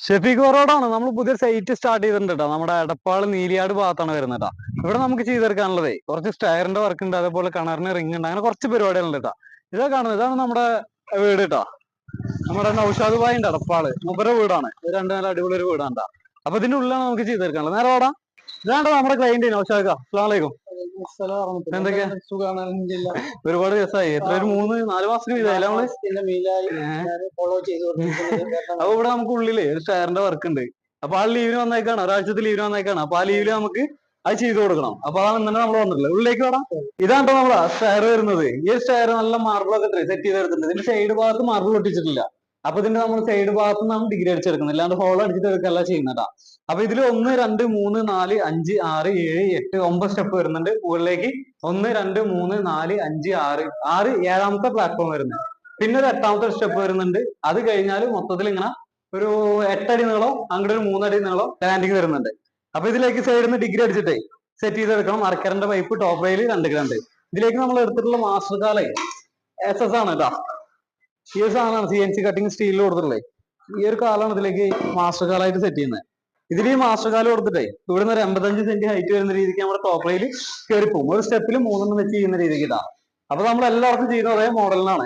ഷെഫീഖ് റോഡാണ് നമ്മൾ പുതിയ സൈറ്റ് സ്റ്റാർട്ട് ചെയ്തിട്ടുണ്ട് കേട്ടോ. നമ്മുടെ എടപ്പാള് നീലിയാട് ഭാഗത്താണ് വരുന്നത് കേട്ടോ. ഇവിടെ നമുക്ക് ചെയ്തെടുക്കാനുള്ളതേ കുറച്ച് സ്റ്റയറിന്റെ വർക്ക് ഉണ്ട്, അതേപോലെ കിണറിന് റിംഗ് ഉണ്ട്, അങ്ങനെ കുറച്ച് പരിപാടികളുണ്ട് കേട്ടോ. ഇതാ കാണുന്നത്, ഇതാണ് നമ്മുടെ വീട് കേട്ടോ. നമ്മുടെ നൗഷാദ് ഭായി ഉണ്ട് എടപ്പാള്, മൂപ്പരുടെ വീടാണ്. ഇത് രണ്ടു നല്ല അടിപൊളി ഒരു വീടാണ് കേട്ടോ. അപ്പൊ ഇതിന്റെ ഉള്ളിലാണ് നമുക്ക് ചെയ്തെടുക്കാനുള്ളത്. നേരെ ഓടാ. ഇതാണ്ടോ നമ്മുടെ ക്ലൈന്റ് നൗഷാദ്. അസ്സലാമു അലൈക്കും. എന്തൊക്കെയാ? ഒരുപാട് ദിവസമായി. എത്ര ഒരു 3-4 മാസത്തിന് ഇതായാലും നമ്മള്. അപ്പൊ ഇവിടെ നമുക്ക് ഉള്ളില് ഒരു സ്റ്റയറിന്റെ വർക്ക് ഉണ്ട്. അപ്പൊ ആ ലീവിന് വന്നേക്കാണ്, ഒരാഴ്ചത്തെ ലീവിന് വന്നേക്കാണ്. അപ്പൊ ആ ലീവില് നമുക്ക് അത് ചെയ്തു കൊടുക്കണം. അപ്പൊ അതാണ് ഇന്നലെ നമ്മൾ വന്നിട്ടുള്ളത്. ഉള്ളിലേക്ക് വേണം. ഇതാണ്ടോ നമ്മളാ സ്റ്റയർ വരുന്നത്. ഈ സ്റ്റയർ നല്ല മാർബിളൊക്കെ സെറ്റ് ചെയ്ത് എടുത്തിട്ടുണ്ട്. ഇതിന്റെ സൈഡ് ഭാഗത്ത് മാർബിൾ ഒട്ടിച്ചിട്ടില്ല. അപ്പൊ ഇതിന്റെ നമ്മൾ സൈഡ് ഭാഗത്ത് നിന്നാണ് ഡിഗ്രി അടിച്ചെടുക്കുന്നത്, അല്ലാണ്ട് ഹോൾ അടിച്ചിട്ട് എടുക്കല്ല ചെയ്യുന്നതാ. അപ്പൊ ഇതിൽ 1, 2, 3, 4, 5, 6, 7, 8, 9 സ്റ്റെപ്പ് വരുന്നുണ്ട് മുകളിലേക്ക്. 1, 2, 3, 4, 5, 6 7ാമത്തെ പ്ലാറ്റ്ഫോം വരുന്നത്. പിന്നെ ഒരു 8ാമത്തെ സ്റ്റെപ്പ് വരുന്നുണ്ട്. അത് കഴിഞ്ഞാൽ മൊത്തത്തിൽ ഇങ്ങനെ ഒരു 8 അടി നീളം, അങ്ങോട്ട് ഒരു 3 അടി നീളം ലാൻഡിങ് വരുന്നുണ്ട്. അപ്പൊ ഇതിലേക്ക് സൈഡിൽ നിന്ന് ഡിഗ്രി അടിച്ചിട്ടേ സെറ്റ് ചെയ്തെടുക്കണം. അരക്കരന്റെ പൈപ്പ്, ടോപ്പ് റെയിൽ 2 ഗ്രണ്ട്. ഇതിലേക്ക് നമ്മൾ എടുത്തിട്ടുള്ള മാസ്റ്റർ കാലേ SS ആണ് കേട്ടോ. ഈ ഒരു സാധനമാണ് CNC കട്ടിങ് സ്റ്റീലിൽ കൊടുത്തിട്ടുള്ളത്. ഈ ഒരു കാലാണ് ഇതിലേക്ക് മാസ്റ്റർ കാലായിട്ട് സെറ്റ് ചെയ്യുന്നത്. ഇതിൽ ഈ മാസ്റ്റർ കാല് കൊടുത്തിട്ടേ ഇവിടെ നിന്ന് ഒരു 85 സെന്റ് ഹൈറ്റ് വരുന്ന രീതിക്ക് നമ്മുടെ ടോപ്പ് റെയിൽ കയറിപ്പോവും. ഒരു സ്റ്റെപ്പിൽ 3 വെച്ച് ചെയ്യുന്ന രീതിക്ക് ഇതാ. അപ്പൊ നമ്മൾ എല്ലാവർക്കും ചെയ്യുന്ന അതേ മോഡലിനാണ്.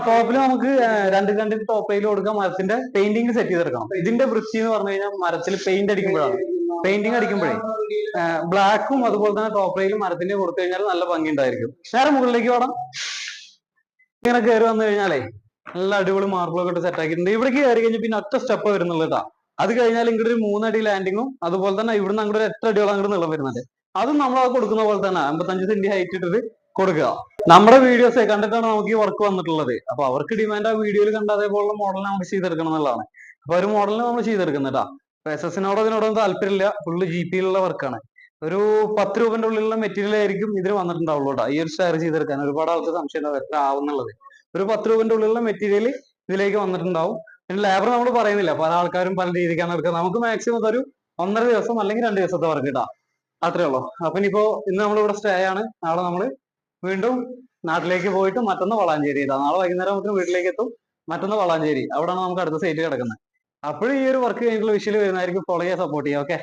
ടോപ്പിൽ നമുക്ക് 2 ഗ്രണ്ടിന്റെ ടോപ്പ് റെയിൽ കൊടുക്കാം. മരത്തിന്റെ പെയിന്റിങ് സെറ്റ് ചെയ്തെടുക്കണം. ഇതിന്റെ വൃത്തി എന്ന് പറഞ്ഞു കഴിഞ്ഞാൽ മരത്തിൽ പെയിന്റ് അടിക്കുമ്പോഴാണ്. പെയിന്റിങ് അടിക്കുമ്പോഴേ ബ്ലാക്കും അതുപോലെ തന്നെ ടോപ്പ് റെയിലും മരത്തിന്റെ കൊടുത്തു കഴിഞ്ഞാൽ നല്ല ഭംഗി ഉണ്ടായിരിക്കും. നേരെ മുകളിലേക്ക് വേണം. ഇങ്ങനെ കയറി വന്നു കഴിഞ്ഞാലേ നല്ല അടിപൊളി മാർബിളൊക്കെ ഇട്ട് സെറ്റ് ആക്കിയിട്ടുണ്ട്. ഇവിടേക്ക് കയറി കഴിഞ്ഞാൽ പിന്നെ ഒറ്റ സ്റ്റെപ്പ് വരുന്നുള്ളൂ കേട്ടോ. അത് കഴിഞ്ഞാൽ ഇങ്ങോട്ട് ഒരു 3 അടി ലാൻഡിങ്ങും, അതുപോലെ തന്നെ ഇവിടുന്ന് അങ്ങോട്ട് ഒരു 8 അടിയോളം അങ്ങോട്ട് നീളം വരുന്നുണ്ട്. അതും നമ്മൾ അത് കൊടുക്കുന്ന പോലെ തന്നെ 55 സെന്റ് ഹൈറ്റ് ഇട്ടിട്ട് കൊടുക്കുക. നമ്മുടെ വീഡിയോസ് കണ്ടിട്ടാണ് നമുക്ക് ഈ വർക്ക് വന്നിട്ടുള്ളത്. അപ്പൊ അവർക്ക് ഡിമാൻഡ് ആ വീഡിയോയിൽ കണ്ട അതേപോലുള്ള മോഡലിനെ നമുക്ക് ചെയ്തെടുക്കണം എന്നുള്ളതാണ്. അപ്പൊ ഒരു മോഡലിന് നമ്മൾ ചെയ്തെടുക്കുന്നത് കേട്ടോ. SS-നോടോ ഇതിനോടൊന്നും താല്പര്യമില്ല. ഫുള്ള് GP-യിലുള്ള വർക്കാണ്. ഒരു 10 രൂപന്റെ ഉള്ളിലുള്ള മെറ്റീരിയൽ ആയിരിക്കും ഇതിന് വന്നിട്ടുണ്ടാവുള്ളൂ കേട്ടോ. ഈ ഒരു സ്റ്റയർ ചെയ്തെടുക്കാൻ ഒരുപാട് ആൾക്ക് സംശയം ഉണ്ടാവും എത്ര ആവുന്നുള്ളത്. ഒരു 10 രൂപന്റെ ഉള്ളിലുള്ള മെറ്റീരിയൽ ഇതിലേക്ക് വന്നിട്ടുണ്ടാവും. പിന്നെ ലേബർ നമ്മൾ പറയുന്നില്ല, പല ആൾക്കാരും പല രീതിക്കാണ് എടുക്കുക. നമുക്ക് മാക്സിമം ഒരു 1.5 ദിവസം അല്ലെങ്കിൽ 2 ദിവസത്തെ വർക്ക് കിട്ടാം. അത്രേ ഉള്ളൂ. അപ്പൊ ഇനിയിപ്പോ ഇന്ന് നമ്മൾ ഇവിടെ സ്റ്റേ ആണ്. നാളെ നമ്മൾ വീണ്ടും നാട്ടിലേക്ക് പോയിട്ട് മറ്റൊന്ന് വളാഞ്ചേരി ഇതാ. നാളെ വൈകുന്നേരം നമുക്ക് വീട്ടിലേക്ക് എത്തും. മറ്റൊന്ന് വളാഞ്ചേരി, അവിടെയാണ് നമുക്ക് അടുത്ത സൈറ്റ് കിടക്കുന്നത്. അപ്പോഴും ഈ ഒരു വർക്ക് കഴിഞ്ഞിട്ടുള്ള വിഷയം വരുന്നതായിരിക്കും. ഫോളോ ചെയ്യാൻ സപ്പോർട്ട് ചെയ്യാം. ഓക്കെ.